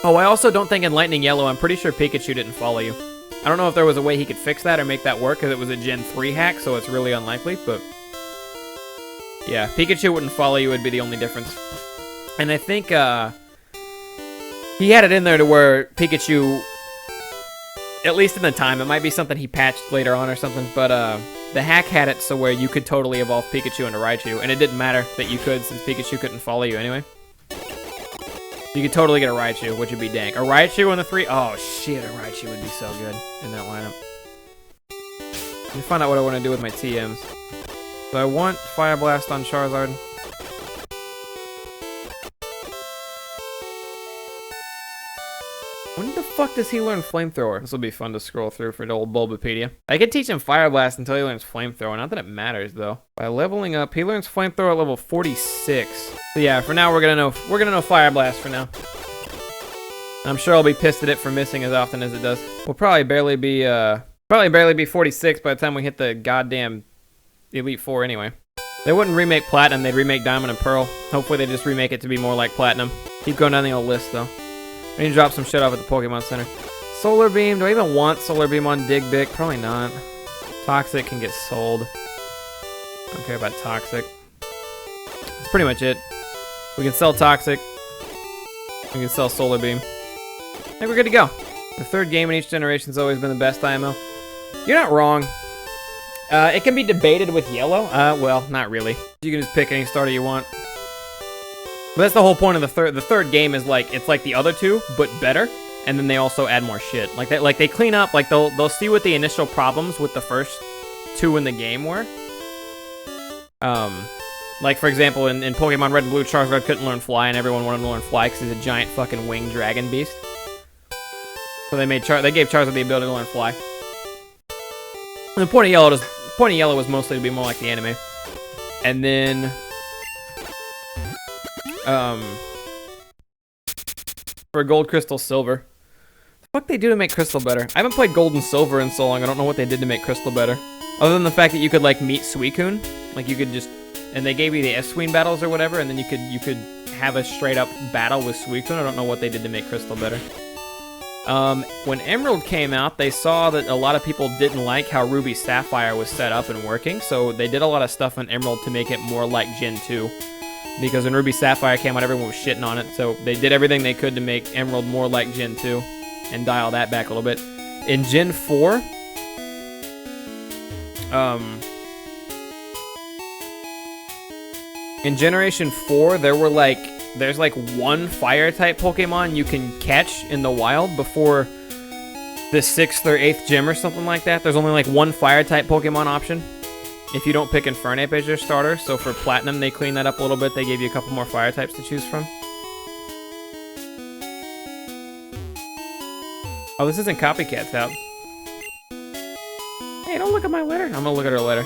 Oh, I also don't think in Lightning Yellow, I'm pretty sure Pikachu didn't follow you. I don't know if there was a way he could fix that or make that work, because it was a Gen 3 hack, so it's really unlikely, but... yeah, Pikachu wouldn't follow you would be the only difference. And I think, he had it in there to where Pikachu... at least in the time, it might be something he patched later on or something, but, the hack had it so where you could totally evolve Pikachu into Raichu, and it didn't matter that you could, since Pikachu couldn't follow you anyway. You could totally get a Raichu, which would be dank. A Raichu on the 3? Oh, shit, a Raichu would be so good in that lineup. Let me find out what I want to do with my TMs. So I want Fire Blast on Charizard. When the fuck does he learn Flamethrower? This will be fun to scroll through for the old Bulbapedia. I could teach him Fire Blast until he learns Flamethrower. Not that it matters though. By leveling up, he learns Flamethrower at level 46. So yeah, for now we're gonna know Fire Blast for now. I'm sure I'll be pissed at it for missing as often as it does. We'll probably barely be 46 by the time we hit the goddamn Elite Four anyway. They wouldn't remake Platinum, they'd remake Diamond and Pearl. Hopefully they just remake it to be more like Platinum. Keep going down the old list though. I need to drop some shit off at the Pokemon Center. Solar Beam. Do I even want Solar Beam on Digbick? Probably not. Toxic can get sold. Don't care about Toxic. That's pretty much it. We can sell Toxic. We can sell Solar Beam. I think we're good to go. The third game in each generation has always been the best IMO. You're not wrong. It can be debated with Yellow. Well, not really. You can just pick any starter you want. But that's the whole point of the third. The third game is like it's like the other two, but better. And then they also add more shit. Like they clean up. Like they'll see what the initial problems with the first two in the game were. Like for example, in Pokemon Red and Blue, Charizard couldn't learn Fly, and everyone wanted to learn Fly because he's a giant fucking winged dragon beast. So they gave Charizard the ability to learn Fly. And the point of Yellow was mostly to be more like the anime. And then. For Gold, Crystal, Silver. The fuck they do to make Crystal better? I haven't played Gold and Silver in so long, I don't know what they did to make Crystal better. Other than the fact that you could, like, meet Suicune. Like, you could just... and they gave you the S-Swing battles or whatever, and then you could have a straight-up battle with Suicune. I don't know what they did to make Crystal better. When Emerald came out, they saw that a lot of people didn't like how Ruby Sapphire was set up and working, so they did a lot of stuff on Emerald to make it more like Gen 2. Because when Ruby Sapphire came out, everyone was shitting on it. So they did everything they could to make Emerald more like Gen 2 and dial that back a little bit. In Gen 4, in Generation 4, there's like one Fire-type Pokemon you can catch in the wild before the 6th or 8th gym or something like that. There's only like one Fire-type Pokemon option. If you don't pick Infernape as your starter, so for Platinum they cleaned that up a little bit. They gave you a couple more fire types to choose from. Oh, this isn't Copycat's out. Hey, don't look at my letter. I'm gonna look at her letter.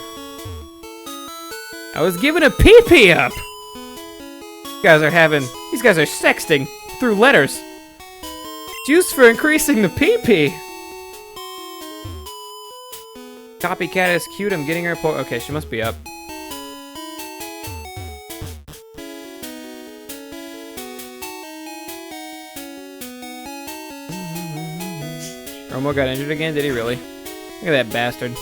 I was given a pee-pee up! These guys are sexting through letters. Juice for increasing the pee-pee! Copycat is cute. I'm getting her okay, she must be up. Romo got injured again? Did he really? Look at that bastard.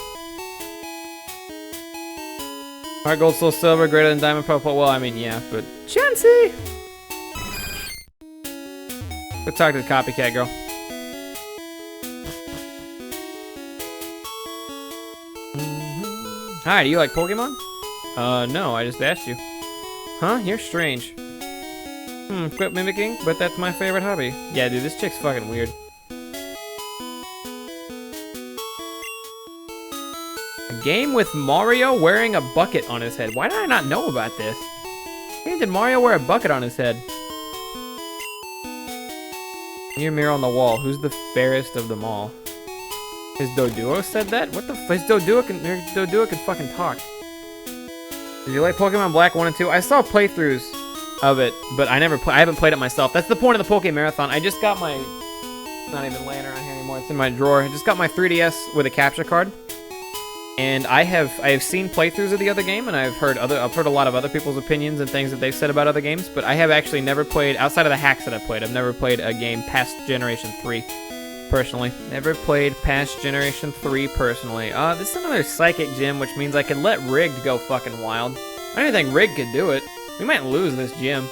Heart Gold, Soul Silver, greater than Diamond, Purple. Well, I mean, yeah, but... Chansey! Go talk to the Copycat girl. Hi, do you like Pokemon? No, I just asked you. Huh? You're strange. Quit mimicking, but that's my favorite hobby. Yeah, dude, this chick's fucking weird. A game with Mario wearing a bucket on his head. Why did I not know about this? When did Mario wear a bucket on his head? Your mirror on the wall. Who's the fairest of them all? His Doduo said that? What the f- his Doduo can fucking talk. Did you like Pokemon Black 1 and 2? I saw playthroughs of it, but I haven't played it myself. That's the point of the PokeMARATHon. I just got my... It's not even laying around here anymore. It's in my drawer. I just got my 3DS with a capture card. And I have seen playthroughs of the other game, and I've heard a lot of other people's opinions and things that they've said about other games, but I have actually never played, outside of the hacks that I've played, I've never played a game past Generation 3, personally. Never played past Generation 3, personally. This is another Psychic Gym, which means I can let Rigged go fucking wild. I don't think Rigged could do it. We might lose this gym.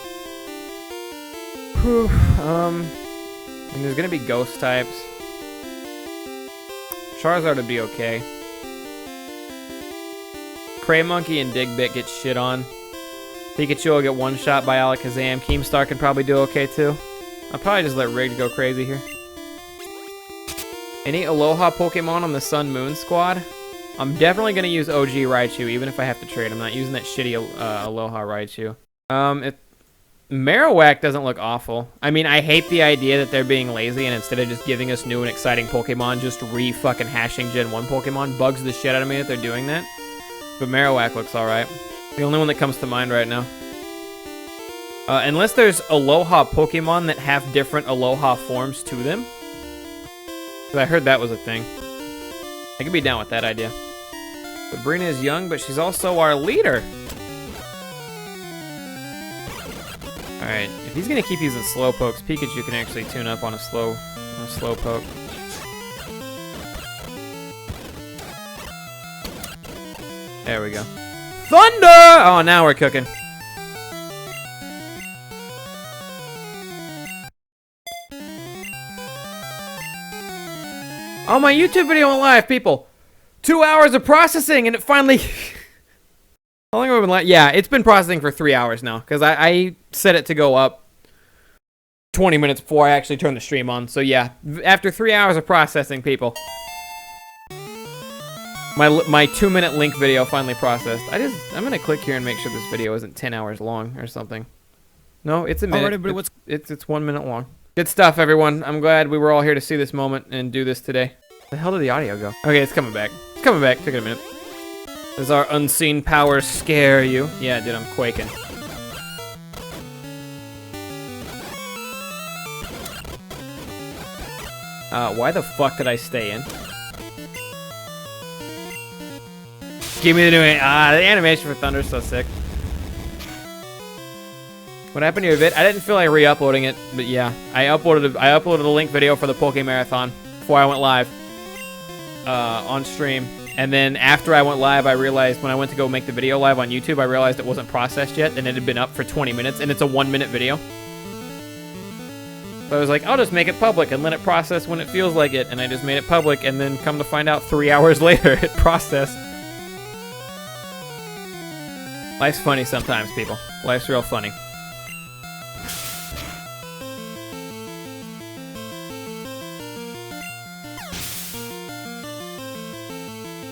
Whew, and there's gonna be Ghost types. Charizard would be okay. Cray Monkey and Digbit get shit on. Pikachu will get one shot by Alakazam. Keemstar can probably do okay too. I'll probably just let Rigged go crazy here. Any Aloha Pokemon on the Sun Moon squad? I'm definitely going to use OG Raichu, even if I have to trade. I'm not using that shitty Aloha Raichu. Marowak doesn't look awful. I mean, I hate the idea that they're being lazy and instead of just giving us new and exciting Pokemon, just re-fucking hashing Gen 1 Pokemon. Bugs the shit out of me that they're doing that. But Marowak looks alright. The only one that comes to mind right now. Unless there's Aloha Pokemon that have different Aloha forms to them. Because I heard that was a thing. I could be down with that idea. Sabrina is young, but she's also our leader. Alright, if he's going to keep using Slowpokes, Pikachu can actually tune up on a Slowpoke. There we go. Thunder! Oh, now we're cooking. Oh, my YouTube video went live, people. 2 hours of processing, and it finally... How long have I been live? Yeah, it's been processing for 3 hours now, because I set it to go up 20 minutes before I actually turned the stream on. So yeah, after 3 hours of processing, people. My 2-minute link video finally processed. I'm gonna click here and make sure this video isn't 10 hours long or something. No, it's a minute. Alright, it's 1 minute long. Good stuff, everyone. I'm glad we were all here to see this moment and do this today. Where the hell did the audio go? Okay, it's coming back. It's coming back. Took it a minute. Does our unseen power scare you? Yeah, dude, I'm quaking. Why the fuck did I stay in? Give me the new... the animation for Thunder is so sick. What happened to your vid? I didn't feel like re-uploading it, but yeah. I uploaded a link video for the PokeMARATHon before I went live. On stream. And then after I went live, I realized when I went to go make the video live on YouTube, I realized it wasn't processed yet, and it had been up for 20 minutes, and it's a 1-minute video. So I was like, I'll just make it public and let it process when it feels like it, and I just made it public, and then come to find out 3 hours later, it processed. Life's funny sometimes, people. Life's real funny.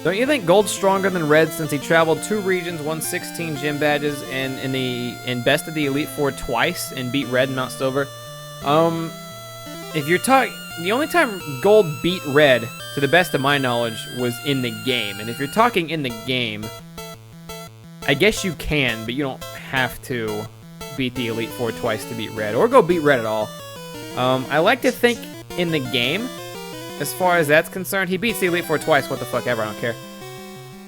Don't you think Gold's stronger than Red since he traveled 2 regions, won 16 gym badges, and bested the Elite Four twice and beat Red and Mount Silver? If you're talking, the only time Gold beat Red, to the best of my knowledge, was in the game. And if you're talking in the game, I guess you can, but you don't have to beat the Elite Four twice to beat Red, or go beat Red at all. I like to think in the game, as far as that's concerned, he beats the Elite Four twice, what the fuck ever, I don't care.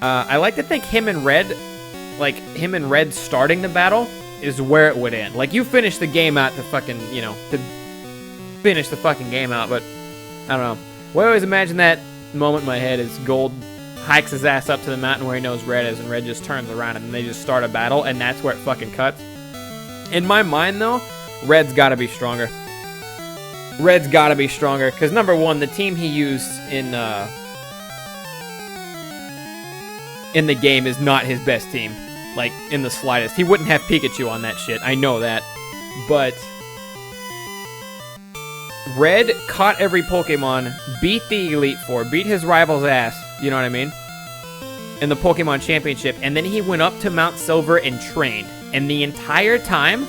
I like to think him and Red starting the battle is where it would end. Like, you finish the game out to fucking, you know, to finish the fucking game out, but I don't know. What I always imagine that moment in my head is Gold hikes his ass up to the mountain where he knows Red is, and Red just turns around, and they just start a battle, and that's where it fucking cuts. In my mind, though, Red's gotta be stronger. Red's gotta be stronger, because number one, the team he used in the game is not his best team, like, in the slightest. He wouldn't have Pikachu on that shit, I know that, but Red caught every Pokemon, beat the Elite Four, beat his rival's ass, you know what I mean, in the Pokemon Championship, and then he went up to Mount Silver and trained, and the entire time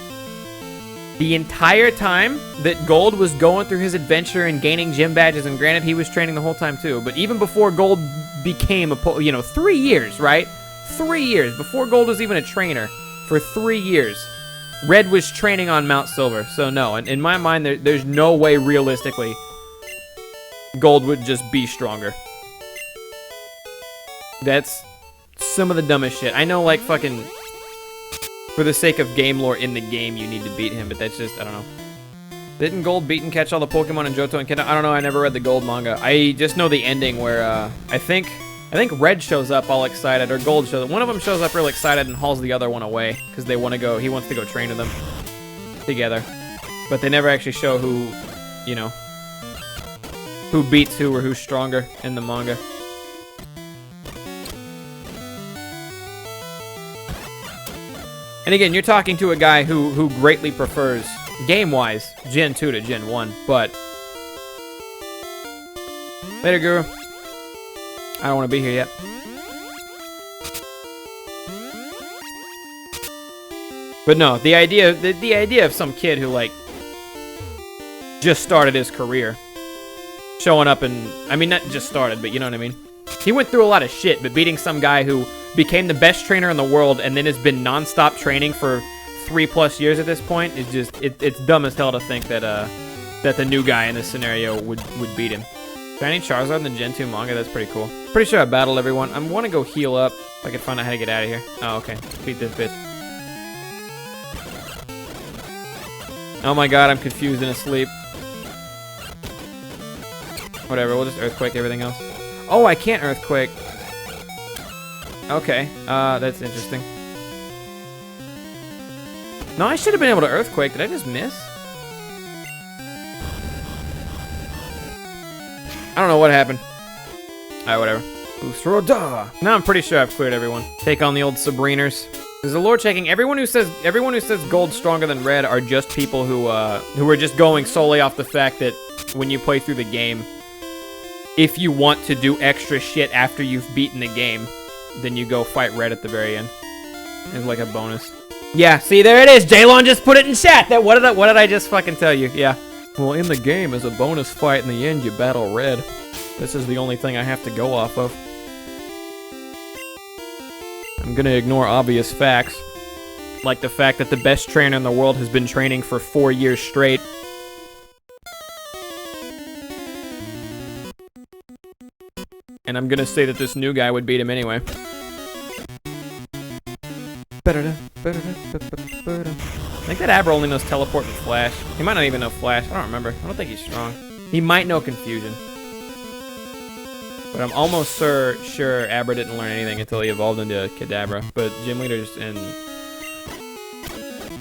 that Gold was going through his adventure and gaining gym badges, and granted, he was training the whole time too, but even before Gold became a 3 years, right? 3 years, before Gold was even a trainer, for 3 years, Red was training on Mount Silver, so no, in my mind, there's no way, realistically, Gold would just be stronger. That's some of the dumbest shit. I know, like, fucking, for the sake of game lore in the game, you need to beat him, but that's just, I don't know. Didn't Gold beat and catch all the Pokemon in Johto and Kanto? I don't know, I never read the Gold manga. I just know the ending where, I think Red shows up all excited, or Gold shows up. One of them shows up real excited and hauls the other one away, because they want to go, he wants to go train with them together. But they never actually show who, you know, who beats who or who's stronger in the manga. And again, you're talking to a guy who greatly prefers, game-wise, Gen 2 to Gen 1, but... Later, Guru. I don't want to be here yet. But no, the idea of some kid who, like, just started his career, showing up and, I mean, not just started, but you know what I mean? He went through a lot of shit, but beating some guy who became the best trainer in the world and then has been non-stop training for 3+ years at this point is just, it's dumb as hell to think that that the new guy in this scenario would beat him. Shiny Charizard in the Gen 2 manga, that's pretty cool. Pretty sure I battled everyone. I want to go heal up if I could find out how to get out of here. Oh, okay. Beat this bitch. Oh my god, I'm confused and asleep. Whatever, we'll just Earthquake everything else. Oh, I can't Earthquake. Okay, that's interesting. No, I should have been able to Earthquake. Did I just miss? I don't know what happened. Alright, whatever. Boosteroda! Now I'm pretty sure I've cleared everyone. Take on the old Sabriners. There's a lore checking. Everyone who says Gold's stronger than Red are just people who are just going solely off the fact that when you play through the game, if you want to do extra shit after you've beaten the game, then you go fight Red at the very end. It's like a bonus. Yeah, see, there it is. Jaylon just put it in chat. What did I just fucking tell you? Yeah. Well, in the game, as a bonus fight, in the end, you battle Red. This is the only thing I have to go off of. I'm gonna ignore obvious facts, like the fact that the best trainer in the world has been training for 4 years straight. And I'm gonna say that this new guy would beat him anyway. I think that Abra only knows Teleport and Flash. He might not even know Flash. I don't remember. I don't think he's strong. He might know Confusion. But I'm almost sure Abra didn't learn anything until he evolved into Kadabra. But gym leaders and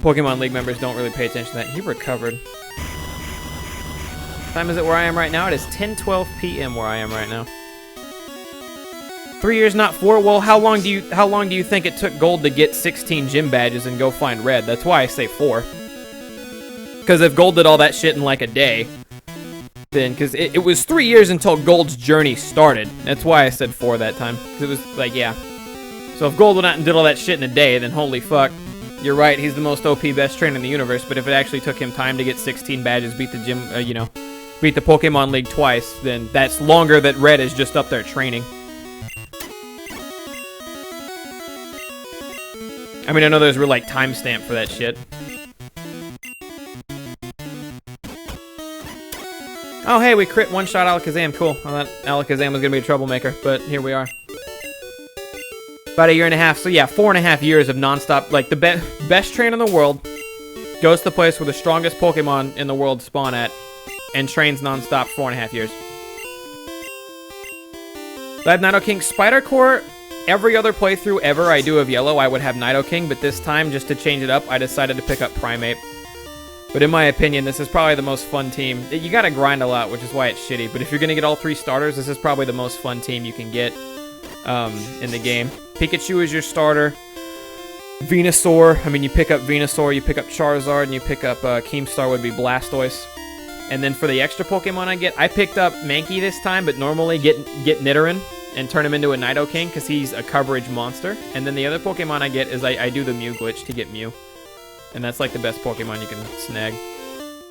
Pokemon League members don't really pay attention to that. He recovered. What time is it where I am right now? It is 10:12 p.m. where I am right now. 3 years, not 4. Well, how long do you think it took Gold to get 16 gym badges and go find Red? That's why I say 4. Because if Gold did all that shit in like a day, then because it was 3 years until Gold's journey started. That's why I said 4 that time. Because it was like, yeah. So if Gold went out and did all that shit in a day, then holy fuck, you're right. He's the most OP best trainer in the universe. But if it actually took him time to get 16 badges, beat the gym, beat the Pokemon League twice, then that's longer that Red is just up there training. I mean, I know there's real, like, timestamp for that shit. Oh, hey, we crit one-shot Alakazam. Cool. I thought Alakazam was going to be a troublemaker, but here we are. About 1.5 years. So, yeah, 4.5 years of non-stop, like, the best trainer in the world goes to the place where the strongest Pokemon in the world spawn at and trains non-stop 4.5 years. So I have Nidoking. Spider Core... Every other playthrough ever I do of Yellow, I would have Nidoking, but this time, just to change it up, I decided to pick up Primeape. But in my opinion, this is probably the most fun team. You gotta grind a lot, which is why it's shitty, but if you're gonna get all 3 starters, this is probably the most fun team you can get in the game. Pikachu is your starter. Venusaur, I mean, you pick up Venusaur, you pick up Charizard, and you pick up Keemstar would be Blastoise. And then for the extra Pokemon I picked up Mankey this time, but normally get Nidoran and turn him into a Nidoking because he's a coverage monster. And then the other Pokemon I get is I do the Mew glitch to get Mew. And that's like the best Pokemon you can snag.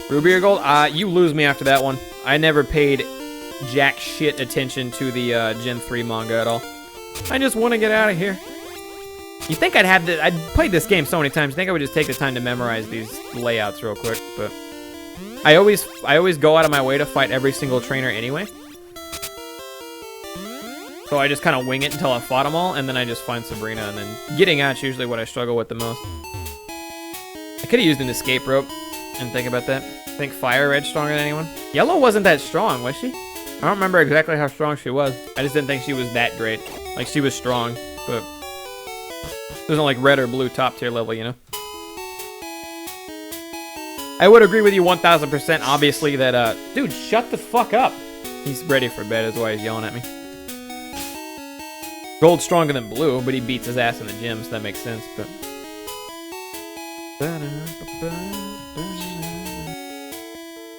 Ruby or Gold? You lose me after that one. I never paid jack shit attention to the Gen 3 manga at all. I just want to get out of here. You think I'd played this game so many times, you think I would just take the time to memorize these layouts real quick, but I always go out of my way to fight every single trainer anyway. So I just kind of wing it until I fought them all, and then I just find Sabrina, and then getting out's usually what I struggle with the most. I could have used an escape rope, and think about that. I think Fire Red's stronger than anyone. Yellow wasn't that strong, was she? I don't remember exactly how strong she was. I just didn't think she was that great. Like, she was strong, but it wasn't like red or blue top tier level, you know? I would agree with you 1000%, obviously, that, dude, shut the fuck up. He's ready for bed, is why he's yelling at me. Gold's stronger than blue, but he beats his ass in the gym, so that makes sense, but...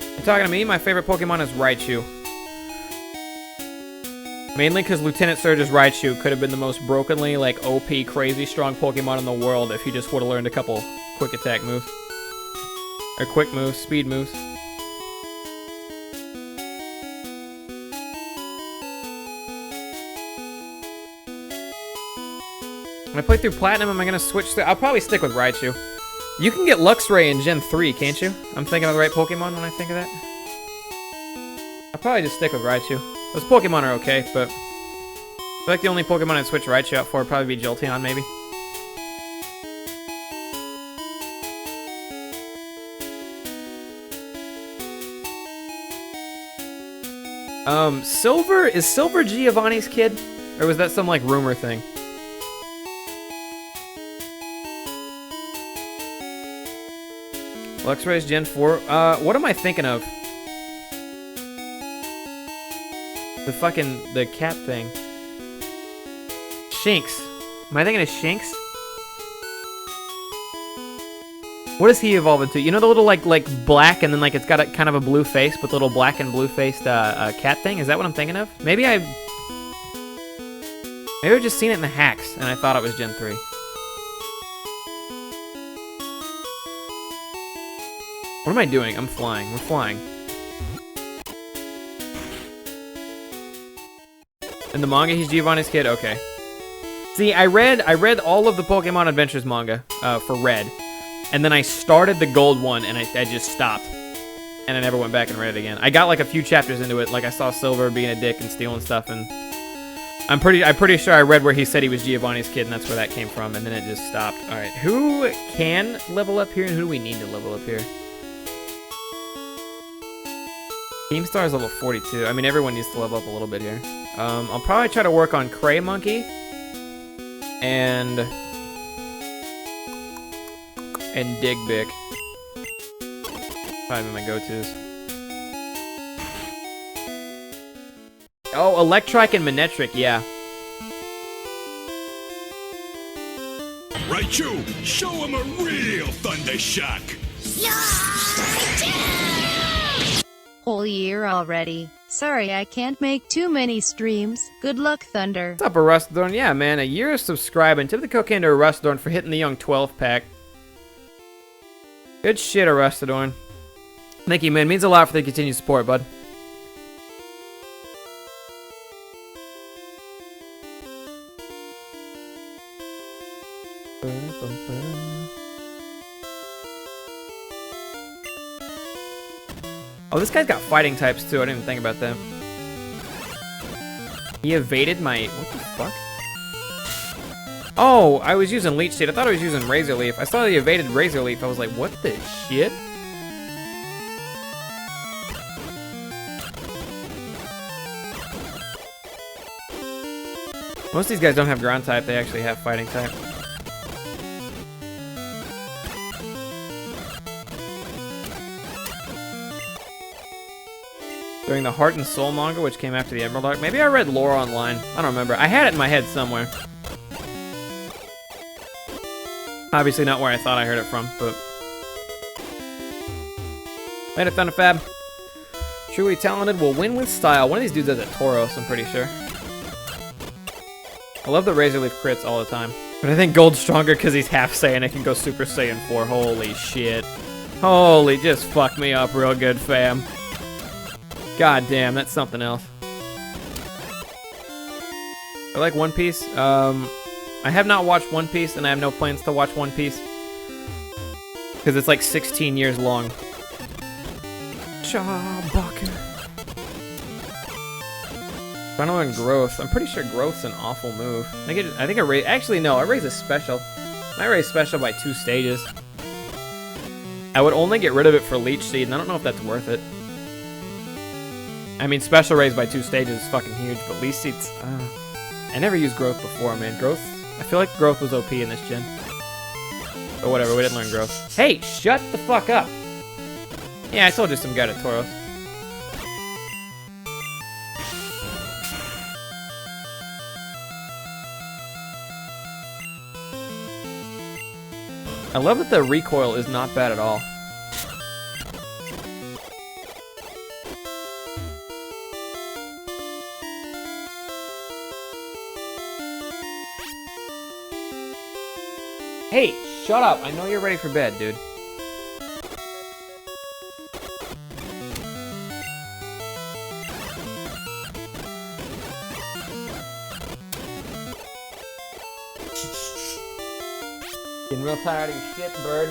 You're talking to me? My favorite Pokemon is Raichu. Mainly because Lieutenant Surge's Raichu could have been the most brokenly, like, OP, crazy strong Pokemon in the world if he just would have learned a couple quick attack moves. Or quick moves, speed moves. When I play through Platinum, am I going to switch to... I'll probably stick with Raichu. You can get Luxray in Gen 3, can't you? I'm thinking of the right Pokemon when I think of that. I'll probably just stick with Raichu. Those Pokemon are okay, but... I feel like the only Pokemon I'd switch Raichu out for would probably be Jolteon, maybe. Silver... Is Silver Giovanni's kid? Or was that some, like, rumor thing? Luxray's Gen 4. What am I thinking of? The cat thing. Shinx. Am I thinking of Shinx? What does he evolve into? You know the little, like black and then, like, it's got a kind of a blue face with little black and blue-faced, cat thing? Is that what I'm thinking of? Maybe I've just seen it in the hacks and I thought it was Gen 3. What am I doing? I'm flying. We're flying. In the manga, he's Giovanni's kid? Okay. See, I read all of the Pokemon Adventures manga for Red. And then I started the Gold one, and I just stopped. And I never went back and read it again. I got, like, a few chapters into it. Like, I saw Silver being a dick and stealing stuff, and... I'm pretty sure I read where he said he was Giovanni's kid, and that's where that came from, and then it just stopped. Alright, who can level up here, and who do we need to level up here? Keemstar is level 42. I mean, everyone needs to level up a little bit here. I'll probably try to work on Cray Monkey. And Digbick. Probably my go-tos. Oh, Electrike and Manectric, yeah. Raichu, show him a real Thunder Shock. Whole year already. Sorry I can't make too many streams. Good luck, Thunder. What's up, Arustodorn? Yeah, man, a year of subscribing. Tip the cocaine to Arustodorn for hitting the young 12-pack. Good shit, Arustodorn. Thank you, man. Means a lot for the continued support, bud. Oh, this guy's got fighting types, too. I didn't even think about that. He evaded my... What the fuck? Oh, I was using Leech Seed. I thought I was using Razor Leaf. I saw he evaded Razor Leaf. I was like, what the shit? Most of these guys don't have ground type. They actually have fighting type. During the Heart and Soul manga, which came after the Emerald arc. Maybe I read lore online. I don't remember. I had it in my head somewhere. Obviously not where I thought I heard it from, but... Later, Thunderfab. Truly talented, will win with style. One of these dudes has a Tauros, I'm pretty sure. I love the Razor Leaf crits all the time. But I think Gold's stronger because he's half Saiyan. It can go Super Saiyan 4. Holy shit. Holy, just fuck me up real good, fam. God damn, that's something else. I like One Piece. I have not watched One Piece, and I have no plans to watch One Piece. Because it's like 16 years long. Chabaka. Trying to learn growth. I'm pretty sure growth's an awful move. I think it raise. Actually, no, it raises special. I raise special by 2 stages. I would only get rid of it for Leech Seed, and I don't know if that's worth it. I mean, special raise by 2 stages is fucking huge, but Leech Seed's... I never used growth before, man. Growth... I feel like growth was OP in this gen. But whatever, we didn't learn growth. Hey, shut the fuck up! Yeah, I told you some guy to Tauros. I love that the recoil is not bad at all. Hey, shut up. I know you're ready for bed, dude. Getting real tired of your shit, bird.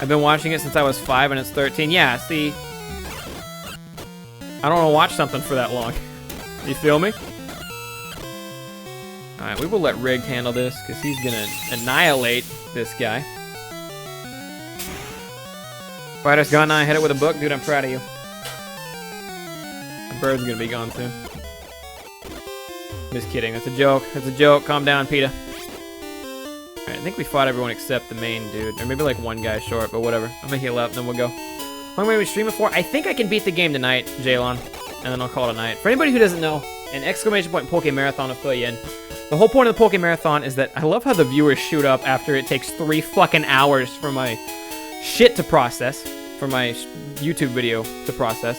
I've been watching it since I was 5 and it's 13. Yeah, see... I don't want to watch something for that long. You feel me? Alright, we will let Rigged handle this, because he's going to annihilate this guy. Fighter's gone now. I hit it with a book. Dude, I'm proud of you. The bird's going to be gone soon. Just kidding. That's a joke. That's a joke. Calm down, PETA. Alright, I think we fought everyone except the main dude. Or maybe like one guy short, but whatever. I'm going to heal up, then we'll go. How long have we streamed before? I think I can beat the game tonight, Jalon. And then I'll call it a night. For anybody who doesn't know, an exclamation point PokeMARATHon will fill you in. The whole point of the PokeMARATHon is that I love how the viewers shoot up after it takes 3 fucking hours for my shit to process. For my YouTube video to process.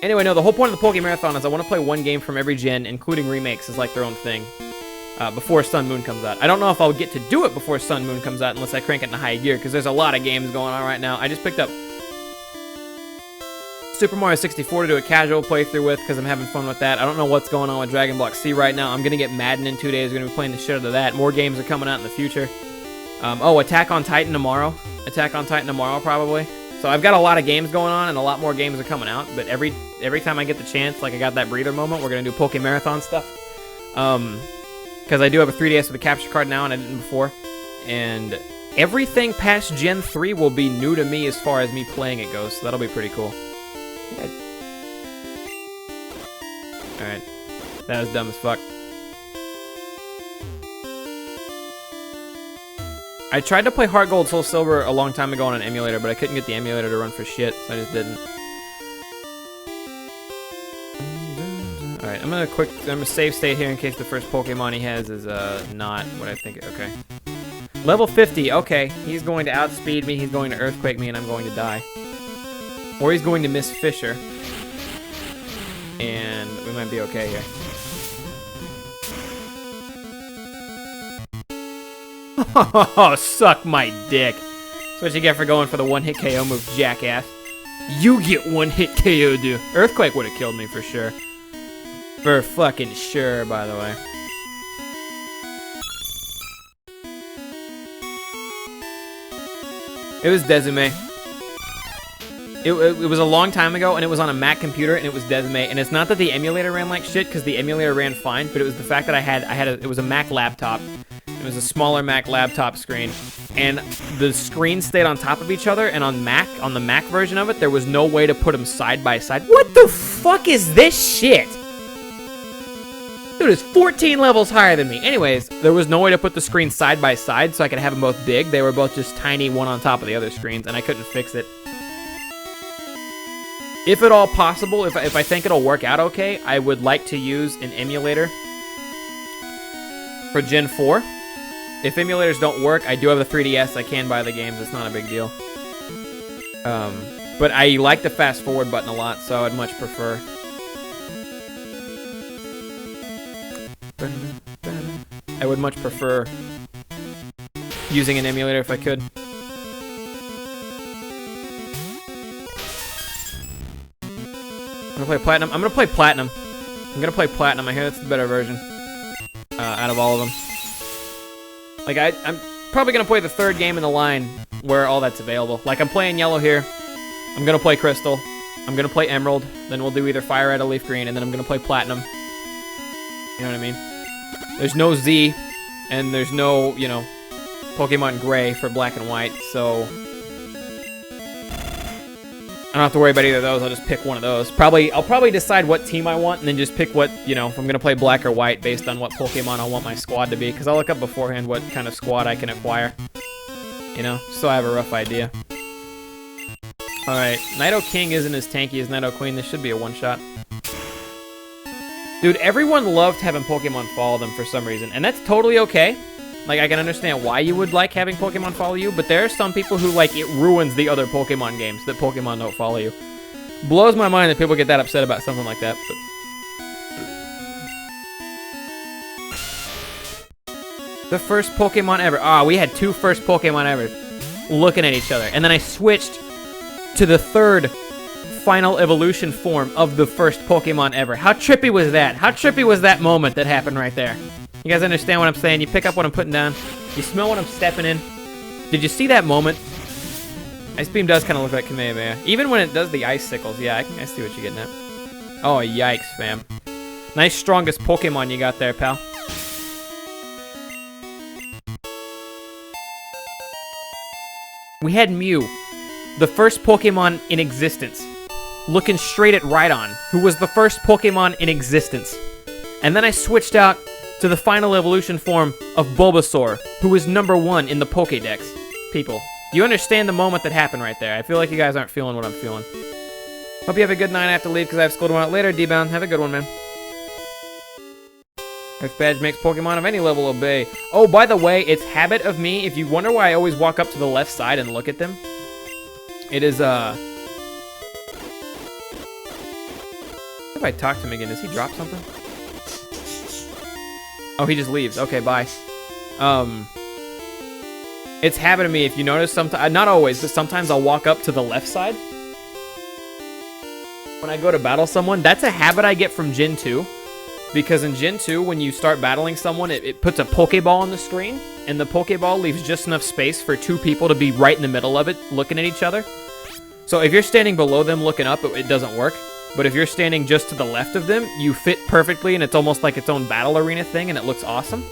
Anyway, no, the whole point of the PokeMARATHon is I want to play one game from every gen, including remakes, as like their own thing. Before Sun Moon comes out. I don't know if I'll get to do it before Sun Moon comes out unless I crank it into high gear, because there's a lot of games going on right now. I just picked up Super Mario 64 to do a casual playthrough with, because I'm having fun with that. I don't know what's going on with Dragon Block C right now. I'm going to get Madden in 2 days. We're going to be playing the shit out of that. More games are coming out in the future. Oh, Attack on Titan tomorrow. Attack on Titan tomorrow, probably. So I've got a lot of games going on, and a lot more games are coming out. But every time I get the chance, like I got that breather moment, we're going to do PokeMARATHon stuff. Because I do have a 3DS with a capture card now, and I didn't before. And everything past Gen 3 will be new to me as far as me playing it goes, so that'll be pretty cool. Yeah. Alright. That was dumb as fuck. I tried to play Heart Gold Soul Silver a long time ago on an emulator, but I couldn't get the emulator to run for shit, so I just didn't. Alright, I'm gonna save state here in case the first Pokemon he has is not what I think. Okay. Level 50, okay. He's going to outspeed me, he's going to Earthquake me, and I'm going to die. Or he's going to miss Fisher. And we might be okay here. Oh, suck my dick. That's what you get for going for the one-hit KO move, jackass. You get one-hit KO, dude. Earthquake would have killed me for sure. For fucking sure, by the way. It was Dezume. It was a long time ago, and it was on a Mac computer, and it was Dezume. And it's not that the emulator ran like shit, because the emulator ran fine, but it was the fact that it was a Mac laptop. It was a smaller Mac laptop screen, and the screens stayed on top of each other, and on the Mac version of it, there was no way to put them side by side. What the fuck is this shit? Dude, it's 14 levels higher than me. Anyways, there was no way to put the screens side by side so I could have them both big. They were both just tiny, one on top of the other screens, and I couldn't fix it. If at all possible, if I think it'll work out okay, I would like to use an emulator for Gen 4. If emulators don't work, I do have the 3DS. I can buy the games. It's not a big deal. But I like the fast forward button a lot, so I'd much prefer. I would much prefer using an emulator if I could. I'm gonna play Platinum. I'm gonna play Platinum. I hear that's the better version. out of all of them. Like, I'm probably going to play the third game in the line where all that's available. Like, I'm playing yellow here. I'm going to play crystal. I'm going to play emerald. Then we'll do either fire red or leaf green. And then I'm going to play platinum. You know what I mean? There's no Z. And there's no, you know, Pokemon Gray for black and white. So I don't have to worry about either of those. I'll just pick one of those. I'll probably decide what team I want and then just pick what, you know, if I'm going to play black or white based on what Pokemon I want my squad to be. Because I'll look up beforehand what kind of squad I can acquire. You know, so I have a rough idea. Alright, Nido King isn't as tanky as Nido Queen. This should be a one-shot. Dude, everyone loved having Pokemon follow them for some reason. And that's totally okay. Like, I can understand why you would like having Pokemon follow you, but there are some people who, like, it ruins the other Pokemon games that Pokemon don't follow you. Blows my mind that people get that upset about something like that, but... The first Pokemon ever. Ah, we had two first Pokemon ever looking at each other. And then I switched to the third final evolution form of the first Pokemon ever. How trippy was that? How trippy was that moment that happened right there? You guys understand what I'm saying? You pick up what I'm putting down. You smell what I'm stepping in. Did you see that moment? Ice Beam does kind of look like Kamehameha. Even when it does the Icicles. Yeah, I see what you're getting at. Oh, yikes, fam. Nice strongest Pokemon you got there, pal. We had Mew, the first Pokemon in existence, looking straight at Rhydon, who was the first Pokemon in existence. And then I switched out to the final evolution form of Bulbasaur, who was #1 in the Pokédex. People, do you understand the moment that happened right there? I feel like you guys aren't feeling what I'm feeling. Hope you have a good night. I have to leave because I have school tomorrow. Later, D-Bound. Have a good one, man. Earth Badge makes Pokemon of any level obey. Oh, by the way, it's habit of me. If you wonder why I always walk up to the left side and look at them, it is, if I talk to him again, does he drop something? Oh, he just leaves. Okay, bye. It's habit of me. If you notice, sometimes, not always, but sometimes I'll walk up to the left side when I go to battle someone. That's a habit I get from Gen 2. Because in Gen 2, when you start battling someone, it puts a Pokeball on the screen, and the Pokeball leaves just enough space for two people to be right in the middle of it, looking at each other. So if you're standing below them looking up, it doesn't work. But if you're standing just to the left of them, you fit perfectly, and it's almost like its own battle arena thing, and it looks awesome.